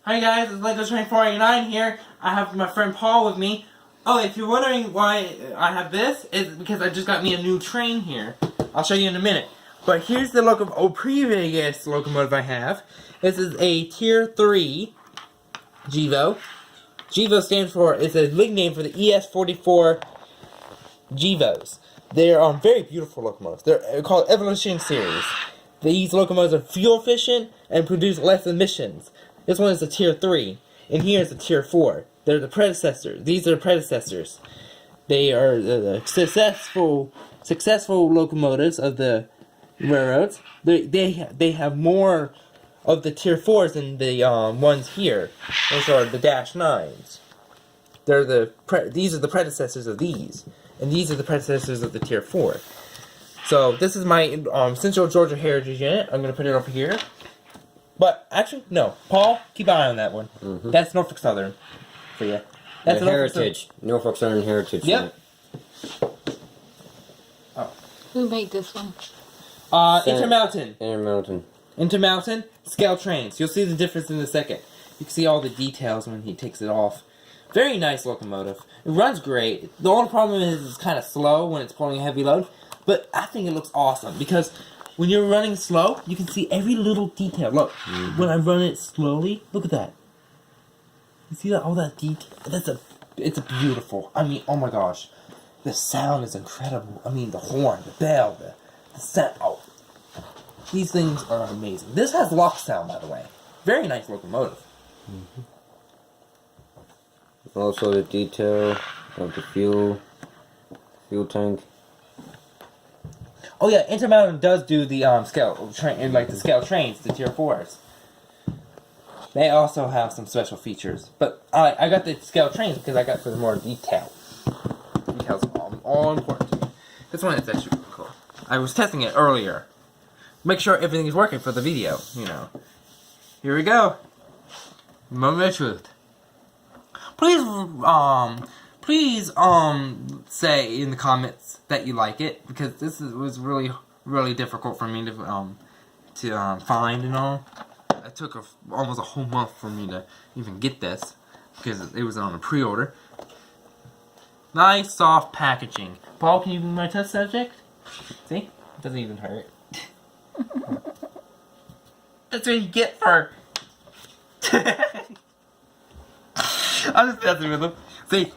Hi guys, it's Scaletrains 489 here. I have my friend Paul with me. Oh, if you're wondering why I have this, it's because I just got me a new train here. I'll show you in a minute. But here's the previous locomotive I have. This is a Tier 3 GEVO. GEVO stands for, it's a nickname for the ES44 GEVOs. They're very beautiful locomotives. They're called Evolution Series. These locomotives are fuel efficient and produce less emissions. This one is a Tier 3, and here is a Tier 4. They're the predecessors. These are the predecessors. They are the successful locomotives of the railroads. They have more of the Tier 4s than the ones here, which are the Dash 9s. These are the predecessors of these, and these are the predecessors of the Tier 4. So this is my Central Georgia Heritage Unit. I'm going to put it over here. But, actually, no. Paul, keep an eye on that one. Mm-hmm. That's Norfolk Southern for you. That's the Heritage. Norfolk Southern Heritage. Yep. Oh. Who made this one? Intermountain. Intermountain. Scaletrains. You'll see the difference in a second. You can see all the details when he takes it off. Very nice locomotive. It runs great. The only problem is it's kind of slow when it's pulling a heavy load. But I think it looks awesome because when you're running slow, you can see every little detail. Look, when I run it slowly, look at that. You see that all that detail? It's beautiful. I mean, oh my gosh, the sound is incredible. I mean, the horn, the bell, the sound. Oh, these things are amazing. This has lock sound, by the way. Very nice locomotive. Also, the detail of the fuel tank. Oh yeah, Intermountain does do the Scaletrains, the Tier 4s. They also have some special features, but I got the Scaletrains because I got for the more detail. Details are all important. This one is actually really cool. I was testing it earlier. Make sure everything is working for the video. You know. Here we go. Moment of truth. Please say in the comments that you like it, because this was really, really difficult for me to find and all. It took almost a whole month for me to even get this, because it was on a pre-order. Nice soft packaging. Paul, can you be my test subject? See? It doesn't even hurt. That's what you get for... I'm just messing with him. See,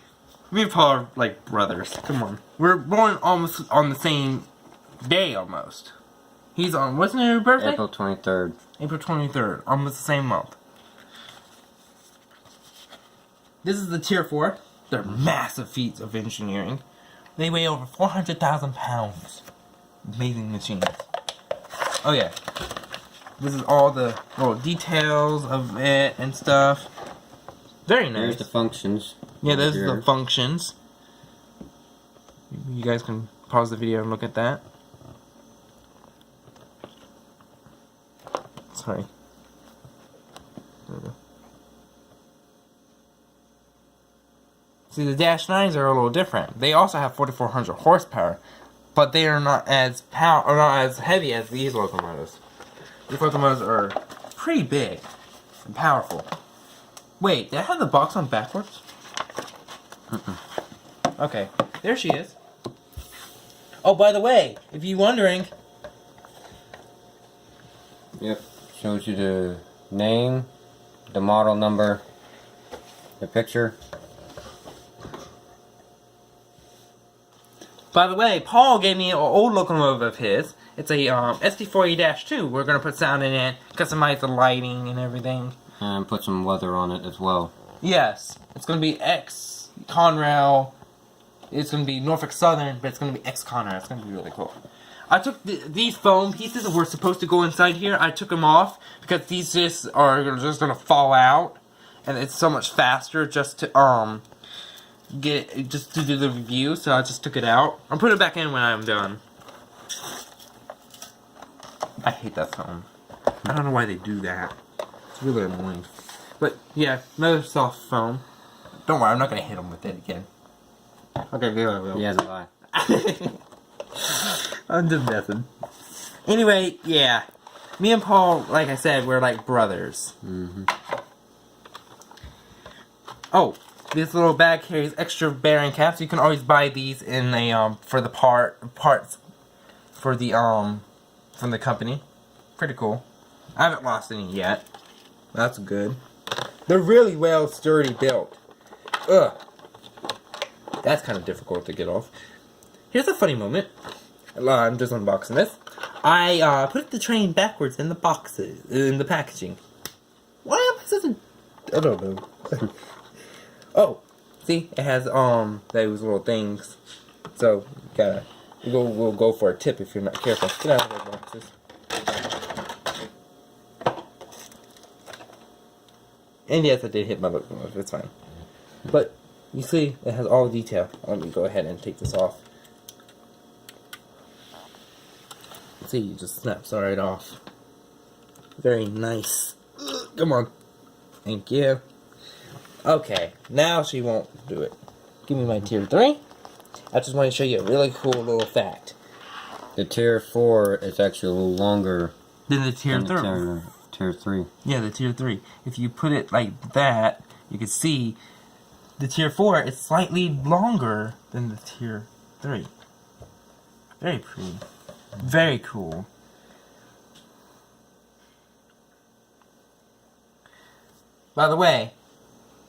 me and Paul are like brothers. Come on. We're born almost on the same day, almost. He's on, what's your birthday? April 23rd. April 23rd. Almost the same month. This is the Tier 4. They're massive feats of engineering. They weigh over 400,000 pounds. Amazing machines. Oh yeah. This is all the little details of it and stuff. Very nice. Here's the functions. Yeah, those are the functions. You guys can pause the video and look at that. Sorry. There we go. See, the Dash 9s are a little different. They also have 4,400 horsepower, but they are not as heavy as these locomotives. These locomotives are pretty big and powerful. Wait, did I have the box on backwards? Okay, there she is. Oh, by the way, if you're wondering... Yep, shows you the name, the model number, the picture. By the way, Paul gave me an old locomotive of his. It's a SD40-2. We're going to put sound in it, customize the lighting and everything. And put some weather on it as well. Yes, it's going to be X Conrail. It's going to be Norfolk Southern, but it's going to be X Conrail. It's going to be really cool. I took these foam pieces that were supposed to go inside here. I took them off because these are just going to fall out, and it's so much faster just to do the review. So I just took it out. I'll put it back in when I'm done. I hate that foam. I don't know why they do that. It's really annoying. But, yeah, another soft foam. Don't worry, I'm not going to hit him with it again. Okay, maybe I will. He has a lie. I'm just messing. Anyway, yeah. Me and Paul, like I said, we're like brothers. Oh, this little bag carries extra bearing caps. You can always buy these in a for the parts for the from the company. Pretty cool. I haven't lost any yet. That's good. They're really well sturdy built. Ugh. That's kind of difficult to get off. Here's a funny moment. I'm just unboxing this. I put the train backwards in the boxes, in the packaging. Why am I such a... I don't know. Oh, see? It has, those little things. So, we'll go for a tip if you're not careful. Get out of those boxes. And yes, I did hit my locomotive. It's fine. But, you see, it has all the detail. Let me go ahead and take this off. See, it just snaps right off. Very nice. Ugh, come on. Thank you. Okay, now she won't do it. Give me my tier 3. I just want to show you a really cool little fact. The tier 4 is actually a little longer Then the tier 3. Tier 3. Yeah, the tier 3. If you put it like that, you can see the tier 4 is slightly longer than the tier 3. Very pretty. Very cool. By the way,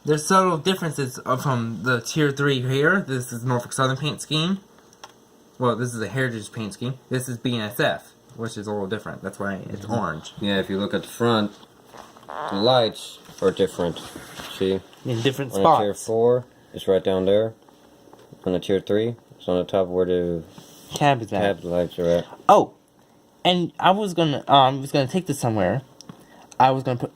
there's subtle differences from the tier 3 here. This is Norfolk Southern paint scheme. Well, this is a Heritage paint scheme. This is BNSF, which is a little different. That's why it's orange. Yeah, if you look at the front, the lights are different. See? In different on spots. On tier 4, it's right down there. On the tier 3, it's on the top where the cab is at. Cab lights are at. Oh, and I was gonna take this somewhere. I was gonna put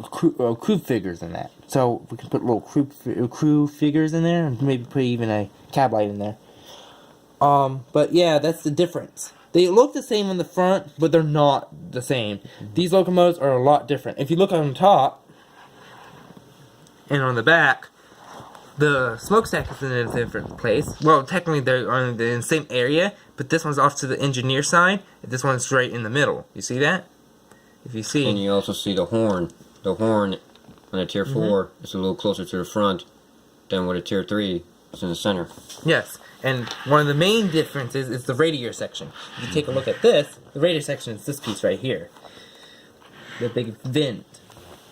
crew figures in that, so we can put little crew figures in there, and maybe put even a cab light in there. But yeah, that's the difference. They look the same in the front, but they're not the same. These locomotives are a lot different. If you look on the top and on the back, the smokestack is in a different place. Well, technically they're in the same area, but this one's off to the engineer side. This one's right in the middle. You see that? If you see. And you also see the horn. The horn on a tier 4 is a little closer to the front than with a tier 3 is in the center. Yes, and one of the main differences is the radiator section. If you take a look at this, the radiator section is this piece right here. The big vent.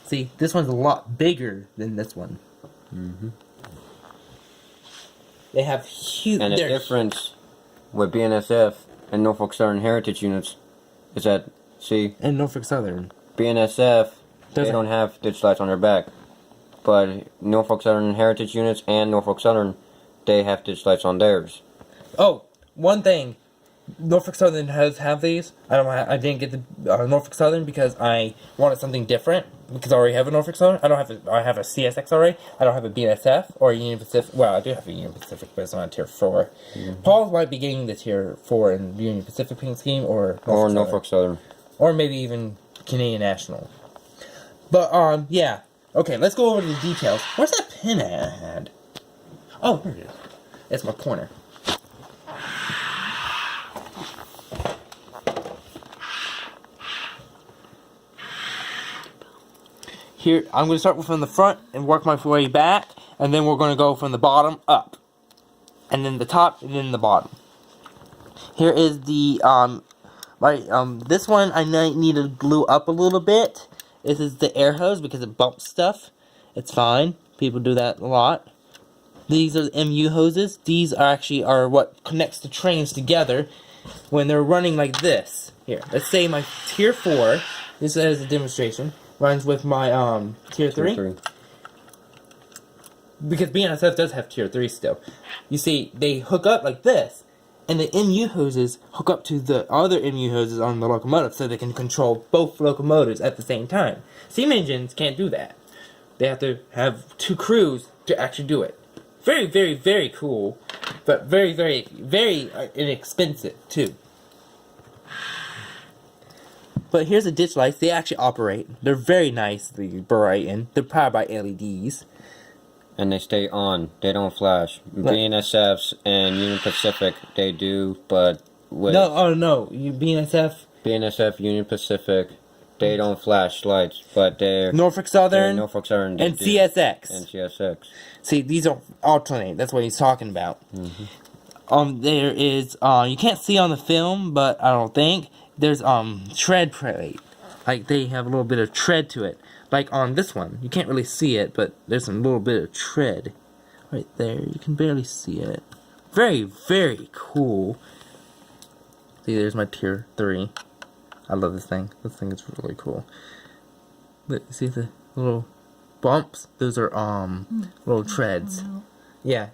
See, this one's a lot bigger than this one. They have huge... And the difference with BNSF and Norfolk Southern Heritage units is that, see... And Norfolk Southern. BNSF, they don't have ditch lights on their back. But Norfolk Southern Heritage units and Norfolk Southern, they have ditch lights on theirs. Oh, one thing. Norfolk Southern have these. I didn't get the Norfolk Southern because I wanted something different. Because I already have a Norfolk Southern. I have a CSX already. I don't have a BNSF or a Union Pacific. Well, I do have a Union Pacific, but it's not a tier 4. Paul might be getting the tier 4 in Union Pacific paint scheme or Norfolk Southern. Or maybe even Canadian National. But yeah. Okay, let's go over the details. Where's that pin I had? Oh, here it is. It's my pointer. Here, I'm going to start from the front and work my way back, and then we're going to go from the bottom up, and then the top, and then the bottom. Here is the this one I might need to glue up a little bit. This is the air hose because it bumps stuff. It's fine. People do that a lot. These are the MU hoses. These are what connects the trains together when they're running like this. Here, let's say my tier 4. This is a demonstration. Runs with my tier 3. Because BNSF does have tier 3 still. You see, they hook up like this, and the MU hoses hook up to the other MU hoses on the locomotive so they can control both locomotives at the same time. Steam engines can't do that. They have to have 2 crews to actually do it. Very, very, very cool, but very, very, very inexpensive too. But here's the ditch lights. They actually operate. They're very nicely bright, and they're powered by LEDs. And they stay on. They don't flash. BNSFs and Union Pacific, they do, but with... No, BNSF... BNSF, Union Pacific, They don't flash lights, but they're Norfolk Southern, Norfolk Southern and CSX. and CSX. See, these are alternate. That's what he's talking about. There is you can't see on the film, but I don't think there's tread plate. Like they have a little bit of tread to it. Like on this one, you can't really see it, but there's a little bit of tread right there. You can barely see it. Very, very cool. See, there's my tier 3. I love this thing. This thing is really cool. But see the little bumps? Those are little treads. Yeah,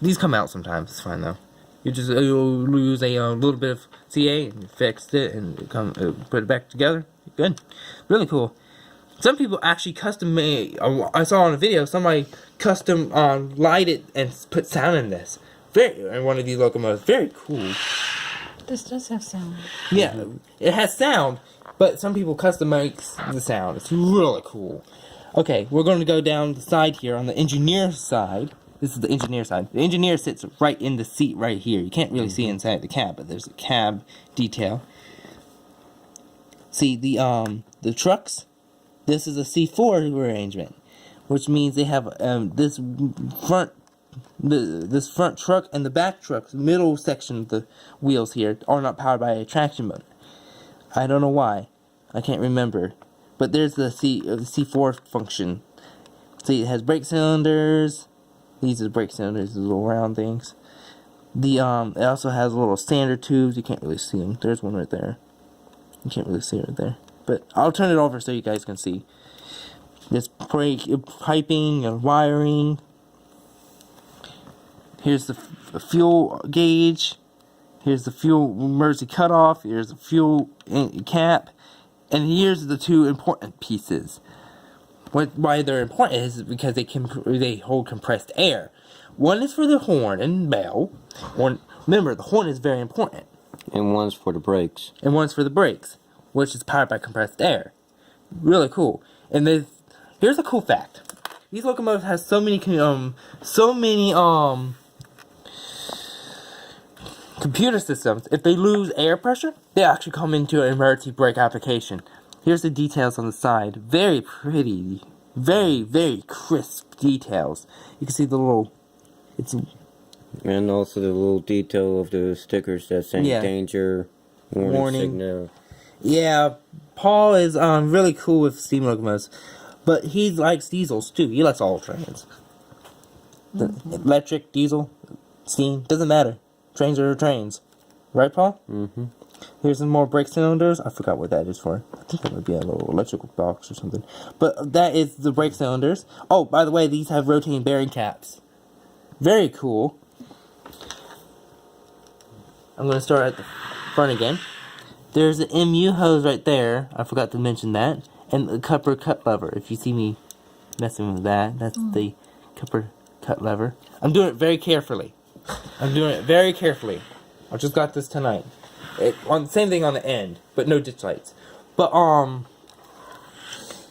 these come out sometimes. It's fine though. You'll lose a little bit of CA and you fixed it and put it back together. Good, really cool. Some people actually custom made. I saw on a video somebody custom lighted and put sound in this. In one of these locomotives. Very cool. This does have sound. Yeah, it has sound, but some people custom make the sound. It's really cool. Okay, we're going to go down the side here on the engineer side. This is the engineer side. The engineer sits right in the seat right here. You can't really see inside the cab, but there's a cab detail. See the trucks? This is a C4 arrangement, which means they have this front truck and the back truck, the middle section of the wheels here, are not powered by a traction motor. I don't know why. I can't remember. But there's the C4 function. See, it has brake cylinders. These are the brake cylinders, the little round things. It also has little standard tubes. You can't really see them. There's one right there. You can't really see it right there. But I'll turn it over so you guys can see. There's brake piping and wiring. Here's the fuel gauge. Here's the fuel emergency cutoff. Here's the fuel cap. And here's the two important pieces. Why they're important is because they hold compressed air. One is for the horn and bell. Remember, the horn is very important. And one's for the brakes. And one's for the brakes, which is powered by compressed air. Really cool. And here's a cool fact. These locomotives have so many computer systems. If they lose air pressure, they actually come into an emergency brake application. Here's the details on the side. Very pretty. Very, very crisp details. You can see the little... And also the little detail of the stickers that say danger, warning signal. Yeah, Paul is really cool with steam locomotives. But he likes diesels too. He likes all trains. Electric, diesel, steam, doesn't matter. Trains are trains. Right, Paul? Mm-hmm. Here's some more brake cylinders. I forgot what that is for. I think that might be a little electrical box or something. But that is the brake cylinders. Oh, by the way, these have rotating bearing caps. Very cool. I'm going to start at the front again. There's an MU hose right there. I forgot to mention that. And the copper cut lever. If you see me messing with that, that's the copper cut lever. I'm doing it very carefully. I just got this tonight. Same thing on the end, but no ditch lights. But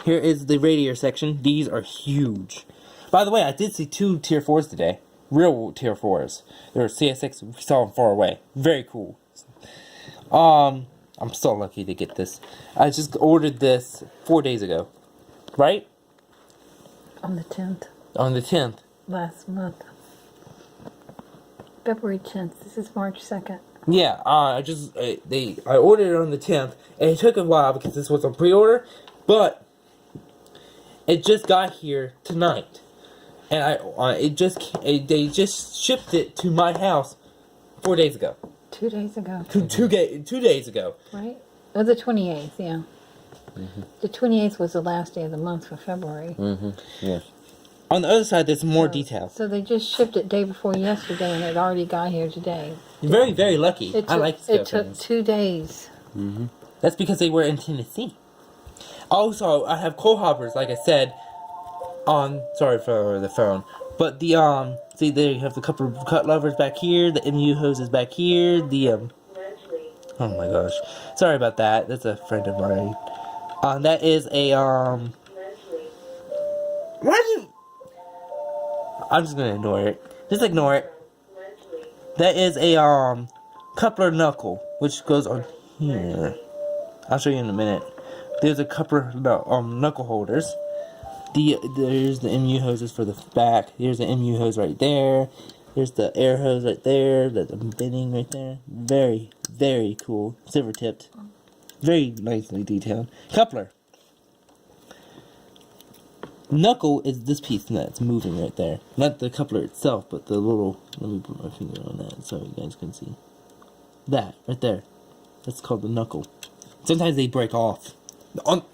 here is the radiator section. These are huge. By the way, I did see 2 tier 4s today. Real tier 4s. They were CSX. We saw them far away. Very cool. I'm so lucky to get this. I just ordered this 4 days ago. Right? On the 10th. On the 10th. Last month. February 10th. This is March 2nd. Yeah, I ordered it on the 10th, and it took a while because this was on pre-order, but it just got here tonight, and they just shipped it to my house 4 days ago. 2 days ago. 2 days ago. Right? Oh, the 28th, yeah. The 28th was the last day of the month for February. Yes. On the other side, there's more details. So they just shipped it day before yesterday, and it already got here today. Very, very lucky. I like It took 2 days. That's because they were in Tennessee. Also, I have coal hoppers, like I said. Sorry for the phone, but see there you have the couple of cut levers back here. The MU hose is back here. Oh my gosh, sorry about that. That's a friend of mine. That is a I'm just gonna ignore it. Just ignore it. That is a coupler knuckle, which goes on here. I'll show you in a minute. There's a couple of knuckle holders. There's the MU hoses for the back. Here's the MU hose right there. There's the air hose right there. The bending right there. Very, very cool. Silver tipped. Very nicely detailed. Coupler. Knuckle is this piece that's moving right there. Not the coupler itself, but the little... Let me put my finger on that so you guys can see. That, right there. That's called the knuckle. Sometimes they break off. Not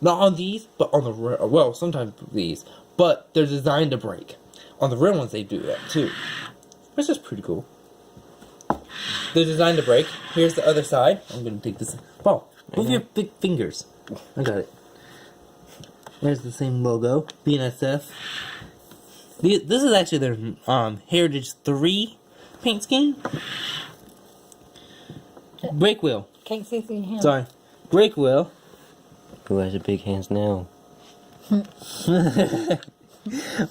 on these, but on the rear. Well, sometimes these. But they're designed to break. On the rear ones, they do that too. Which is pretty cool. They're designed to break. Here's the other side. I'm going to take this... Oh, move your big fingers. I got it. There's the same logo, BNSF. This is actually their Heritage 3 paint scheme. Brake wheel. Can't see through your hand. Sorry. Brake wheel. Who has the big hands now? I'm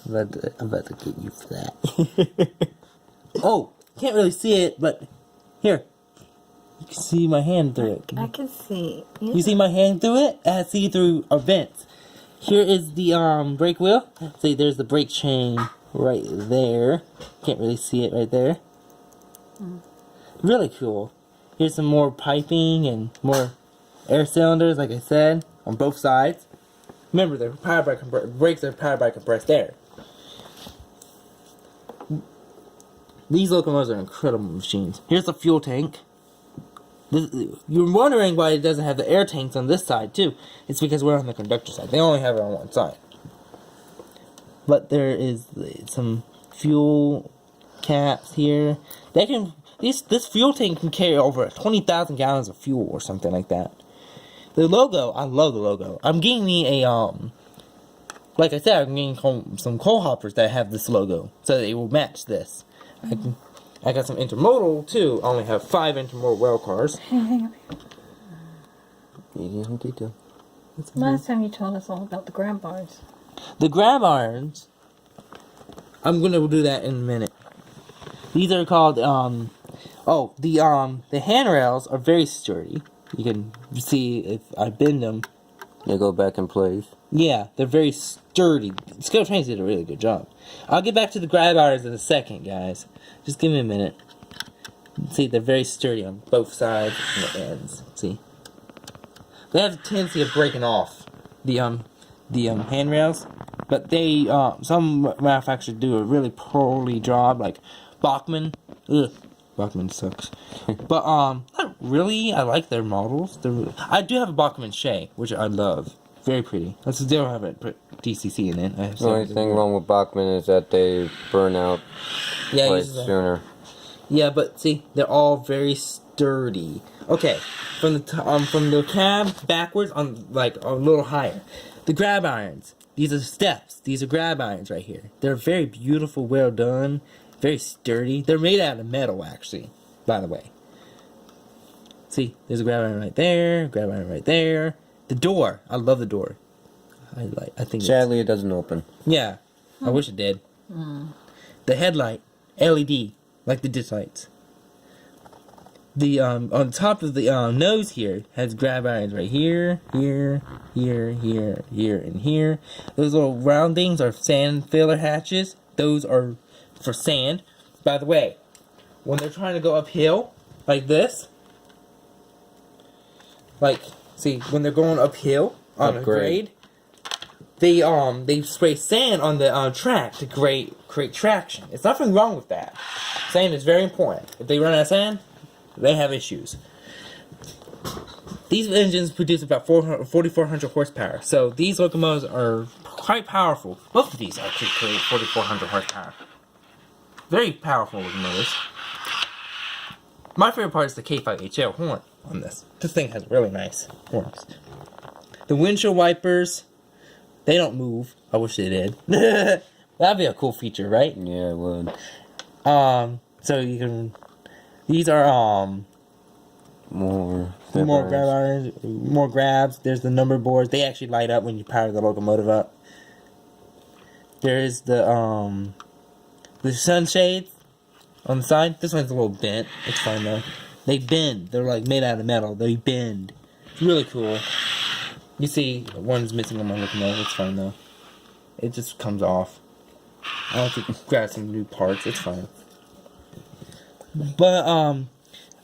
about to get you for that. Oh, can't really see it, but here. You can see my hand through it. I can see. Yeah. You see my hand through it? I see through a vent. Here is the brake wheel. See, there's the brake chain right there. Can't really see it right there. Really cool. Here's some more piping and more air cylinders, like I said, on both sides. Remember, they're powered by brakes are powered by compressed air. These locomotives are incredible machines. Here's the fuel tank. You're wondering why it doesn't have the air tanks on this side too. It's because we're on the conductor side. They only have it on one side. But there is some fuel caps here. This fuel tank can carry over 20,000 gallons of fuel or something like that. The logo, I love the logo. I'm getting me a like I said, I'm getting some coal hoppers that have this logo, so they will match this. I got some intermodal too. I only have 5 intermodal rail cars. Last time you told us all about the grab bars. The grab irons. I'm gonna do that in a minute. These are called the handrails are very sturdy. You can see if I bend them. They go back in place. Yeah, they're very sturdy. Scaletrains did a really good job. I'll get back to the grab irons in a second, guys. Just give me a minute. See, they're very sturdy on both sides and the ends. See, they have a tendency of breaking off the handrails, but they some manufacturers do a really poorly job, like Bachmann. Ugh, Bachmann sucks. But not really. I like their models. I do have a Bachmann Shay, which I love. Very pretty. They don't have it put DCC in it. The only thing wrong with Bachmann is that they burn out sooner. Yeah, but see, they're all very sturdy. Okay, from the cab backwards on like a little higher. The grab irons. These are steps. These are grab irons right here. They're very beautiful, well done, very sturdy. They're made out of metal, actually. By the way. See, there's a grab iron right there. Grab iron right there. The door. I love the door. I think. Sadly, it doesn't open. Yeah, I wish it did. The headlight, LED, like the ditch lights. The on top of the nose here has grab irons right here, here, and here. Those little roundings are sand filler hatches. Those are for sand. By the way, when they're trying to go uphill like this, like see when they're going uphill on a grade, they spray sand on the track to create traction. There's nothing wrong with that. Sand is very important. If they run out of sand, they have issues. These engines produce about 4,400 horsepower, so these locomotives are quite powerful. Both of these actually create 4,400 horsepower. Very powerful locomotives. My favorite part is the K5HL horn on this. This thing has really nice horns. The windshield wipers, they don't move. I wish they did. That'd be a cool feature, right? Yeah, it would. So you can. These are more grab irons, more grabs. There's the number boards. They actually light up when you power the locomotive up. There is the sunshades on the side. This one's a little bent. It's fine though. They bend. They're like made out of metal. They bend. It's really cool. You see, one's missing on my locomotive. It's fine though. It just comes off. I'll have to grab some new parts. It's fine. But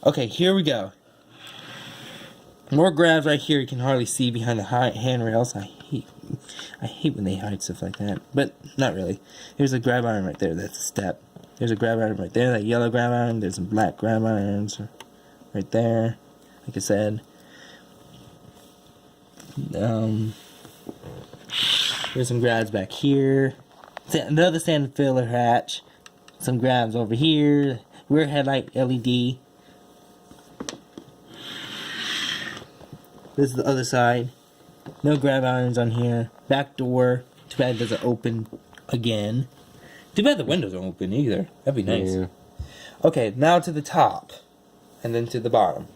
okay, here we go. More grabs right here. You can hardly see behind the handrails. I hate when they hide stuff like that. But not really. Here's a grab iron right there. That's a step. There's a grab iron right there. That yellow grab iron. There's some black grab irons right there. Like I said. There's some grabs back here. Another sand filler hatch. Some grabs over here. Rear headlight LED. This is the other side. No grab irons on here. Back door. Too bad it doesn't open again. Too bad the windows don't open either. That'd be nice. Yeah. Okay, now to the top. And then to the bottom.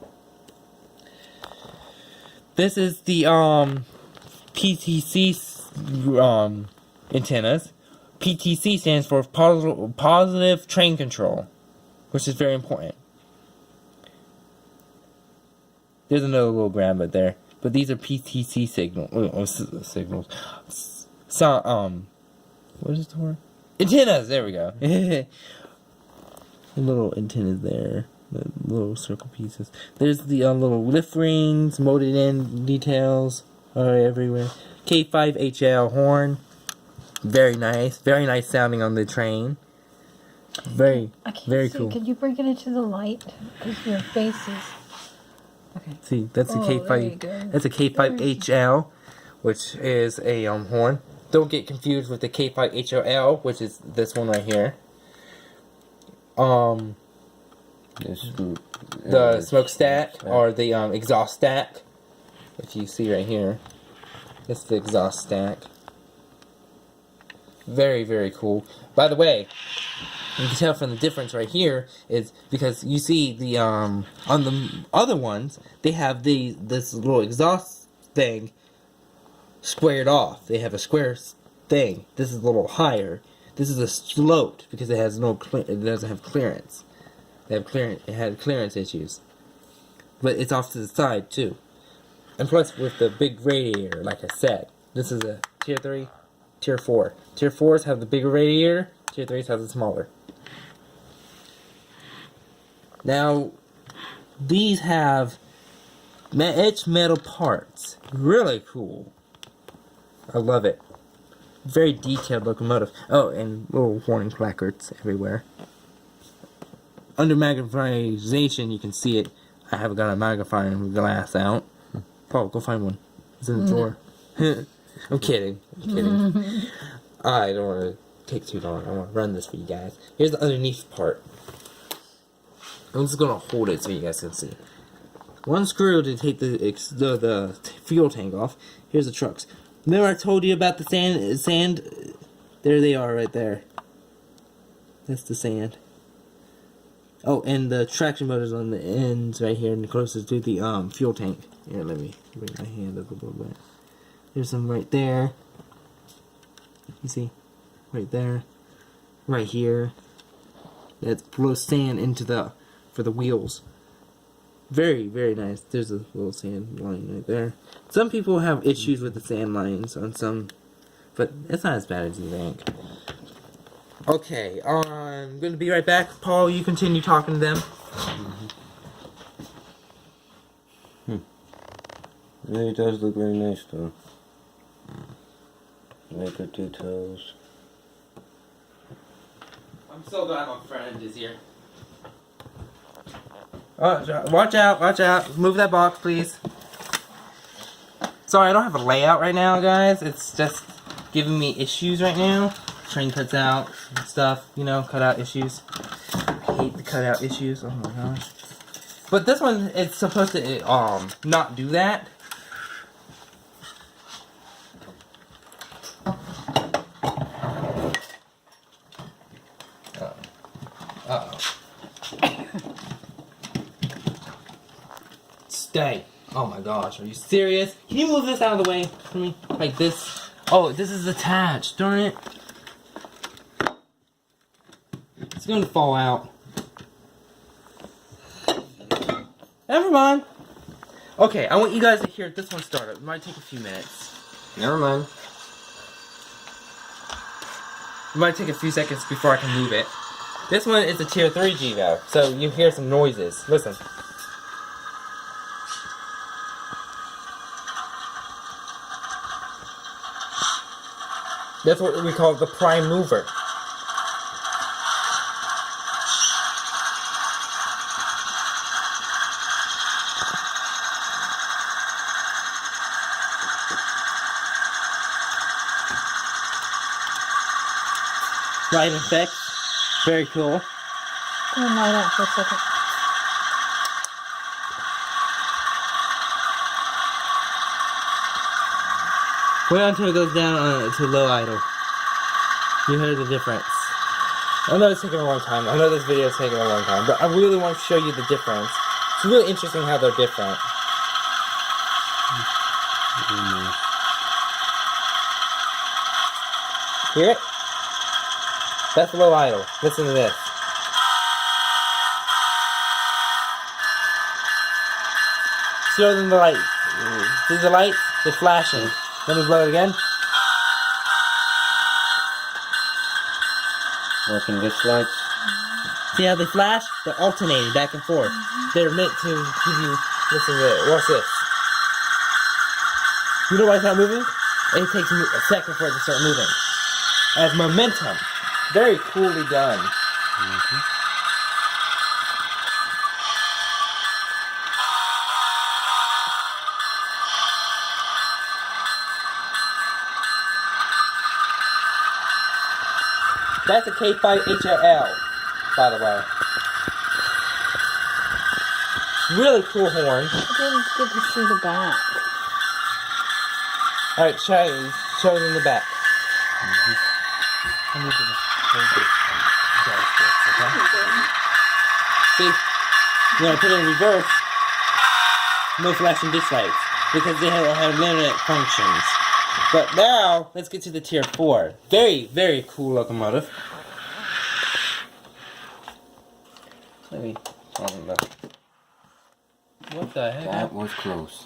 This is the PTC antennas. PTC stands for positive train control, which is very important. There's another little grab right there, but these are PTC signals. So what is the word? Antennas. There we go. The little antennas there. The little circle pieces. There's the little lift rings, molded in details are everywhere. K5HL horn. Very nice sounding on the train. Very cool. Could you bring it into the light? Because your face is... Okay. See, that's a there you K5. go. That's a K5HL, which is a horn. Don't get confused with the K5HL, which is this one right here. The smokestack or the exhaust stack, which you see right here. That's the exhaust stack. Very cool. By the way, you can tell from the difference right here is because you see the on the other ones they have this little exhaust thing squared off. They have a square thing. This is a little higher. This is a sloped because it has it doesn't have clearance. It had clearance issues, but it's off to the side too. And plus with the big radiator, like I said, this is a tier 3. Tier 4. Tier 4s have the bigger radiator. Tier 3s have the smaller. Now, these have etched metal parts. Really cool. I love it. Very detailed locomotive. Oh, and little warning placards everywhere. Under magnification, you can see it. I haven't got a magnifying glass out. Paul, go find one. It's in the drawer. I'm kidding. I don't want to take too long. I want to run this for you guys. Here's the underneath part. I'm just going to hold it so you guys can see. One screw to take the fuel tank off. Here's the trucks. Remember I told you about the sand? There they are right there. That's the sand. Oh, and the traction motors on the ends right here and closest to the fuel tank. Here, let me bring my hand up a little bit. There's some right there. You see? Right there. Right here. That blows sand into for the wheels. Very nice. There's a little sand line right there. Some people have issues with the sand lines on some, but it's not as bad as you think. Okay, I'm gonna be right back. Paul, you continue talking to them. Yeah, it does look very nice though. Make good details. I'm so glad my friend is here. Oh, watch out. Move that box, please. Sorry, I don't have a layout right now, guys. It's just giving me issues right now. Train cuts out stuff, you know, cut out issues. I hate the cut out issues. Oh my gosh. But this one, it's supposed to not do that. Uh-oh. Stay. Oh my gosh, are you serious? Can you move this out of the way for me? Like this? Oh, this is attached, darn it. It's gonna fall out. Never mind. Okay, I want you guys to hear this one start up. It might take a few minutes. Never mind. It might take a few seconds before I can move it. This one is a tier 3 GEVO, so you hear some noises. Listen. That's what we call the prime mover. Light effects, very cool. Turn the light out for a second. Wait until it goes down to low idle. You hear the difference. I know it's taking a long time. I know this video is taking a long time, but I really want to show you the difference. It's really interesting how they're different. Hear it? That's low idle. Listen to this. Show them the lights. See the lights? They're flashing. Let me blow it again. Working ditch lights. See how they flash? They're alternating back and forth. They're meant to give you... Listen to it. Watch this. You know why it's not moving? It takes a second for it to start moving. It has momentum. Very coolly done. That's a K5HLL, by the way. Really cool horn. I didn't get to see the back. Alright, show them the back. I need to see, when I put it in reverse, no flashing ditch lights, because they have limited functions. But now, let's get to the tier 4. Very, very cool locomotive. Let me, what the heck? That was close.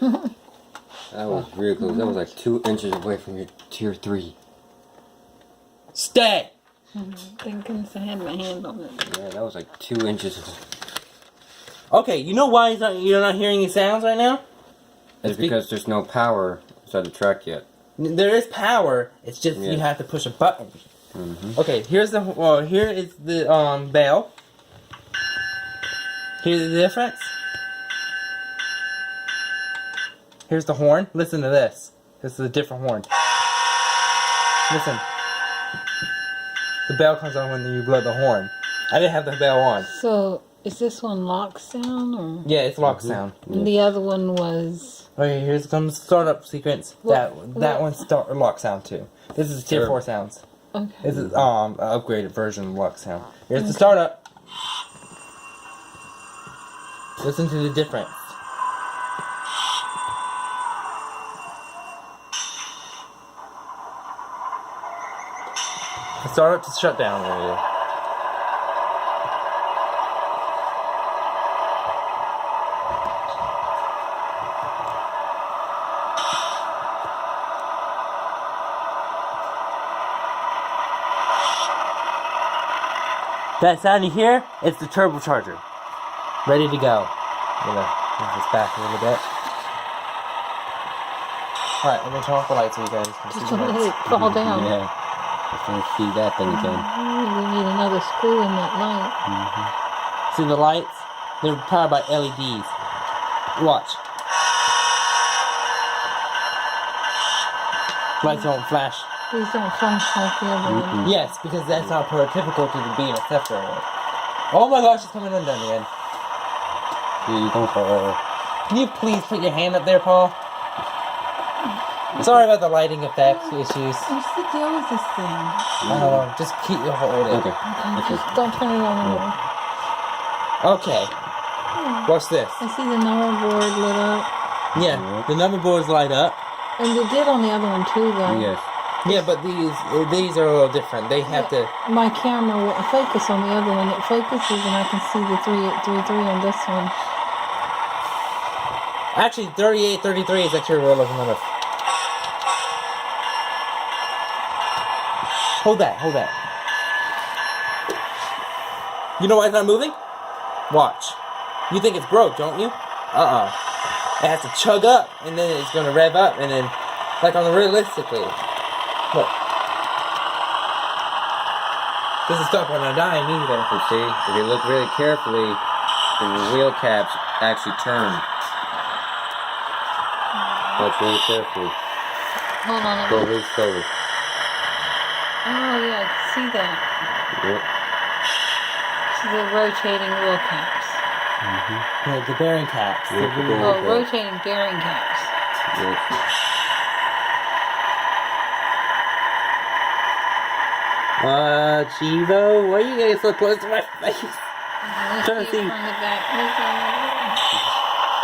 That was real close. That was like 2 inches away from your tier 3. Stay! Thank goodness I had my hand on it. Yeah, that was like 2 inches. Okay, you know why you're not hearing any sounds right now? It's because there's no power inside the track yet. There is power, it's just you have to push a button. Okay, here is the bell. Here's the difference. Here's the horn. Listen to this. This is a different horn. Listen. The bell comes on when you blow the horn. I didn't have the bell on. So, is this one lock sound or? Yeah, it's lock sound. And the other one was. Okay, here comes the startup sequence. That one's lock sound too. This is tier 4 sounds. Okay. This is an upgraded version of lock sound. Here's the startup. Listen to the difference. The startup to shutdown area. That sound you hear, it's the turbocharger. Ready to go. I'm gonna move this back a little bit. Alright, I'm gonna turn off the lights so you guys can see Just the don't let lights. it fall down. Yeah. If you see that, then you can. We need another screw in that light. See the lights? They're powered by LEDs. Watch. Lights don't flash. These don't flash like the other one. Yes, because that's not prototypical to the BNSF railroad. Oh my gosh, it's coming undone again. You don't fall. Can you please put your hand up there, Paul? Sorry about the lighting effects issues. What's the deal with this thing? I don't know, just keep your hold it. Okay. Okay, just don't turn it on anymore. Okay. Watch this. I see the number board lit up. Yeah, the number boards light up. And they did on the other one too, though. Yes. Yeah, but these are a little different. They have to. My camera won't focus on the other one. It focuses and I can see the 3833 on this one. Actually, 38, 33 is actually a real locomotive. Hold that, hold that. You know why it's not moving? Watch. You think it's broke, don't you? Uh-uh. It has to chug up, and then it's gonna rev up, and then, like on the realistically. Look. This is stuck when I die either. You see, if you look really carefully, the wheel caps actually turn. Watch really carefully. Hold on. Go really slowly. Oh yeah, I can see that. Yep. So they're rotating wheel caps. The bearing caps. Yeah, the bearing Oh, caps. rotating bearing caps. Yep. GEVO, why are you getting so close to my face? Let's Trying to see see. from the back. Look on the back.